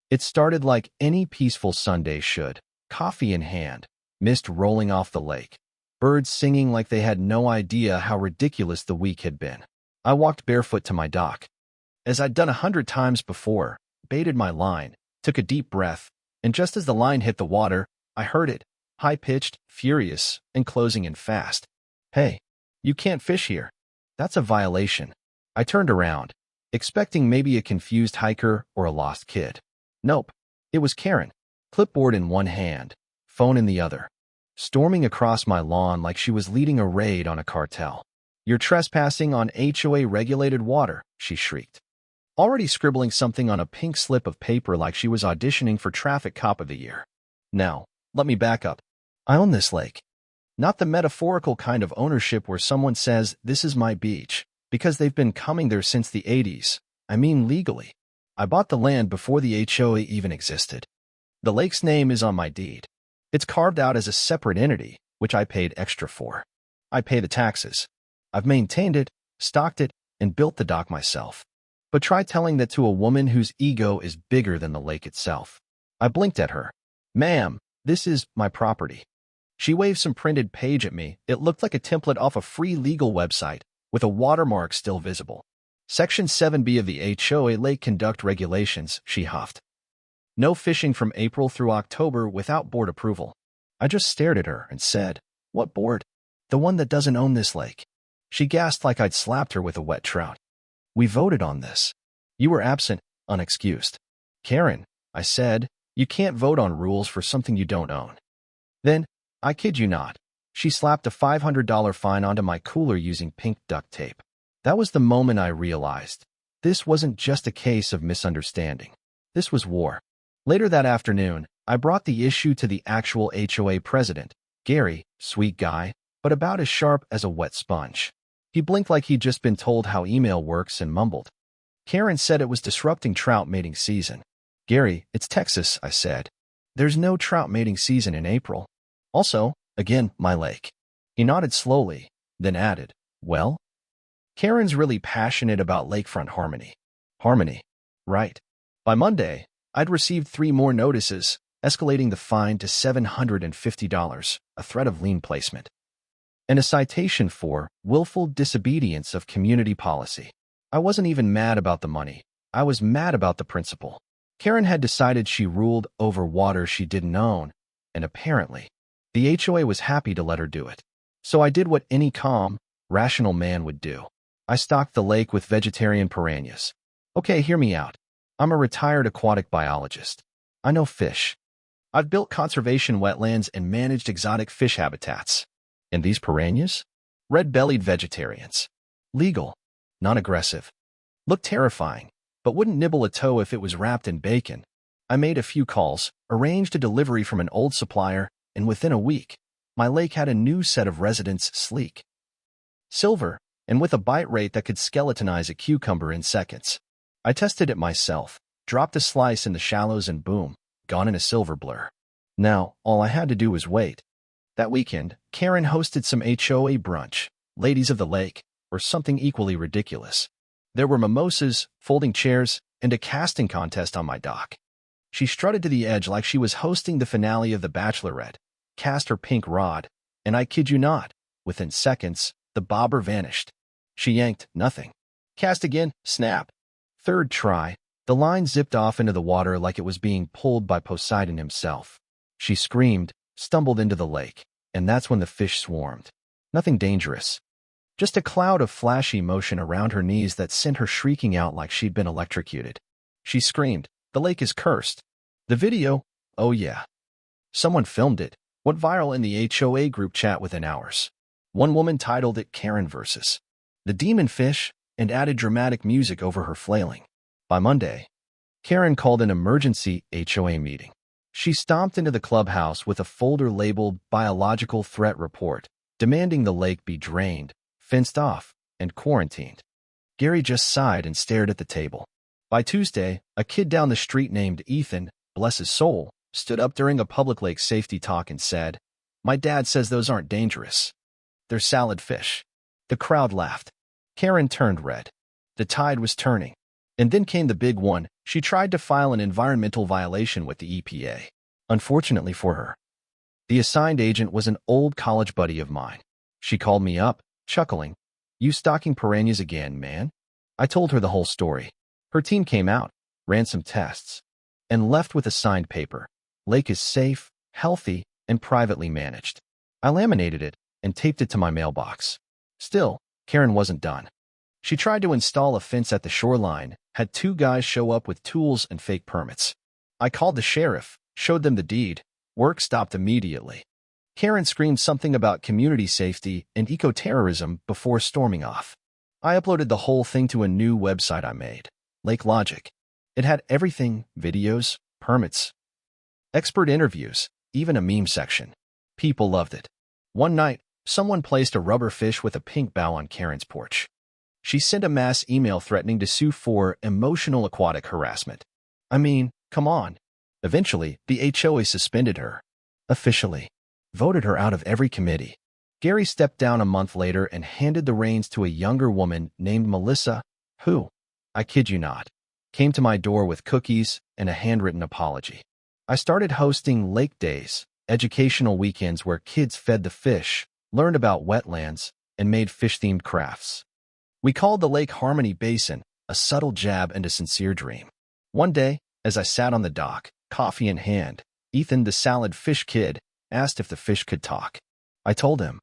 It started like any peaceful Sunday should, coffee in hand, mist rolling off the lake, birds singing like they had no idea how ridiculous the week had been. I walked barefoot to my dock. As I'd done 100 times before, baited my line, took a deep breath, and just as the line hit the water, I heard it, high-pitched, furious, and closing in fast. "Hey, you can't fish here. That's a violation." I turned around, expecting maybe a confused hiker or a lost kid. Nope, it was Karen, clipboard in one hand, phone in the other, storming across my lawn like she was leading a raid on a cartel. "You're trespassing on HOA-regulated water," she shrieked, already scribbling something on a pink slip of paper like she was auditioning for Traffic Cop of the Year. Now, let me back up. I own this lake. Not the metaphorical kind of ownership where someone says, "This is my beach," because they've been coming there since the 80s. I mean legally. I bought the land before the HOA even existed. The lake's name is on my deed. It's carved out as a separate entity, which I paid extra for. I pay the taxes. I've maintained it, stocked it, and built the dock myself. But try telling that to a woman whose ego is bigger than the lake itself. I blinked at her. "Ma'am, this is my property." She waved some printed page at me. It looked like a template off a free legal website, with a watermark still visible. "Section 7B of the HOA Lake Conduct Regulations," she huffed. "No fishing from April through October without board approval." I just stared at her and said, "What board?" "The one that doesn't own this lake." She gasped like I'd slapped her with a wet trout. "We voted on this." "You were absent, unexcused." "Karen," I said, "you can't vote on rules for something you don't own." Then, I kid you not, she slapped a $500 fine onto my cooler using pink duct tape. That was the moment I realized this wasn't just a case of misunderstanding. This was war. Later that afternoon, I brought the issue to the actual HOA president, Gary, sweet guy, but about as sharp as a wet sponge. He blinked like he'd just been told how email works and mumbled. "Karen said it was disrupting trout mating season." "Gary, it's Texas," I said. "There's no trout mating season in April. Also, again, my lake." He nodded slowly, then added, "Well, Karen's really passionate about lakefront harmony." Harmony. Right. By Monday, I'd received 3 more notices, escalating the fine to $750, a threat of lien placement, and a citation for willful disobedience of community policy. I wasn't even mad about the money. I was mad about the principle. Karen had decided she ruled over water she didn't own, and apparently, the HOA was happy to let her do it. So I did what any calm, rational man would do. I stocked the lake with vegetarian piranhas. Okay, hear me out. I'm a retired aquatic biologist. I know fish. I've built conservation wetlands and managed exotic fish habitats. And these piranhas? Red-bellied vegetarians. Legal. Non-aggressive. Looked terrifying, but wouldn't nibble a toe if it was wrapped in bacon. I made a few calls, arranged a delivery from an old supplier, and within a week, my lake had a new set of residents, sleek, silver, and with a bite rate that could skeletonize a cucumber in seconds. I tested it myself, dropped a slice in the shallows and boom, gone in a silver blur. Now, all I had to do was wait. That weekend, Karen hosted some HOA brunch, ladies of the lake, or something equally ridiculous. There were mimosas, folding chairs, and a casting contest on my dock. She strutted to the edge like she was hosting the finale of The Bachelorette, cast her pink rod, and I kid you not, within seconds, the bobber vanished. She yanked, nothing. Cast again, snap. Third try, the line zipped off into the water like it was being pulled by Poseidon himself. She screamed, stumbled into the lake, and that's when the fish swarmed. Nothing dangerous. Just a cloud of flashy motion around her knees that sent her shrieking out like she'd been electrocuted. She screamed, "The lake is cursed." The video, oh yeah. Someone filmed it, went viral in the HOA group chat within hours. One woman titled it Karen vs. the Demon Fish and added dramatic music over her flailing. By Monday, Karen called an emergency HOA meeting. She stomped into the clubhouse with a folder labeled Biological Threat Report, demanding the lake be drained, fenced off, and quarantined. Gary just sighed and stared at the table. By Tuesday, a kid down the street named Ethan, bless his soul, stood up during a public lake safety talk and said, "My dad says those aren't dangerous. They're salad fish." The crowd laughed. Karen turned red. The tide was turning. And then came the big one. She tried to file an environmental violation with the EPA. Unfortunately for her, the assigned agent was an old college buddy of mine. She called me up, chuckling. "You stalking piranhas again, man?" I told her the whole story. Her team came out, ran some tests, and left with a signed paper. Lake is safe, healthy, and privately managed. I laminated it and taped it to my mailbox. Still, Karen wasn't done. She tried to install a fence at the shoreline, had 2 guys show up with tools and fake permits. I called the sheriff, showed them the deed. Work stopped immediately. Karen screamed something about community safety and eco-terrorism before storming off. I uploaded the whole thing to a new website I made, Lake Logic. It had everything: videos, permits, expert interviews, even a meme section. People loved it. One night, someone placed a rubber fish with a pink bow on Karen's porch. She sent a mass email threatening to sue for emotional aquatic harassment. I mean, come on. Eventually, the HOA suspended her. Officially. Voted her out of every committee. Gary stepped down a month later and handed the reins to a younger woman named Melissa, who, I kid you not, came to my door with cookies and a handwritten apology. I started hosting lake days, educational weekends where kids fed the fish, learned about wetlands, and made fish-themed crafts. We called the lake Harmony Basin, a subtle jab and a sincere dream. One day, as I sat on the dock, coffee in hand, Ethan, the salad fish kid, asked if the fish could talk. I told him,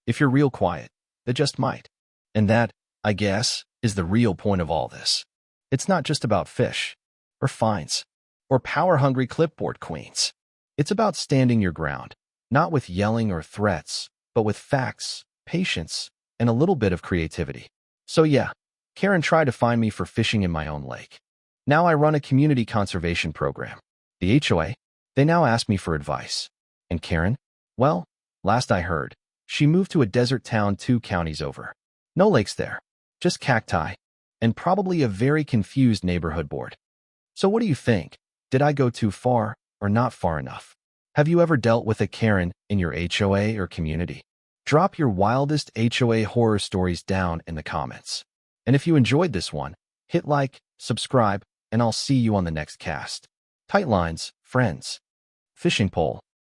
"If you're real quiet, they just might." And that, I guess, is the real point of all this. It's not just about fish, or fines, or power-hungry clipboard queens. It's about standing your ground, not with yelling or threats, but with facts, patience, and a little bit of creativity. So yeah, Karen tried to find me for fishing in my own lake. Now I run a community conservation program. The HOA, they now ask me for advice. And Karen? Well, last I heard, she moved to a desert town 2 counties over. No lakes there, just cacti, and probably a very confused neighborhood board. So what do you think? Did I go too far or not far enough? Have you ever dealt with a Karen in your HOA or community? Drop your wildest HOA horror stories down in the comments. And if you enjoyed this one, hit like, subscribe, and I'll see you on the next cast. Tight lines, friends. Fishing pole.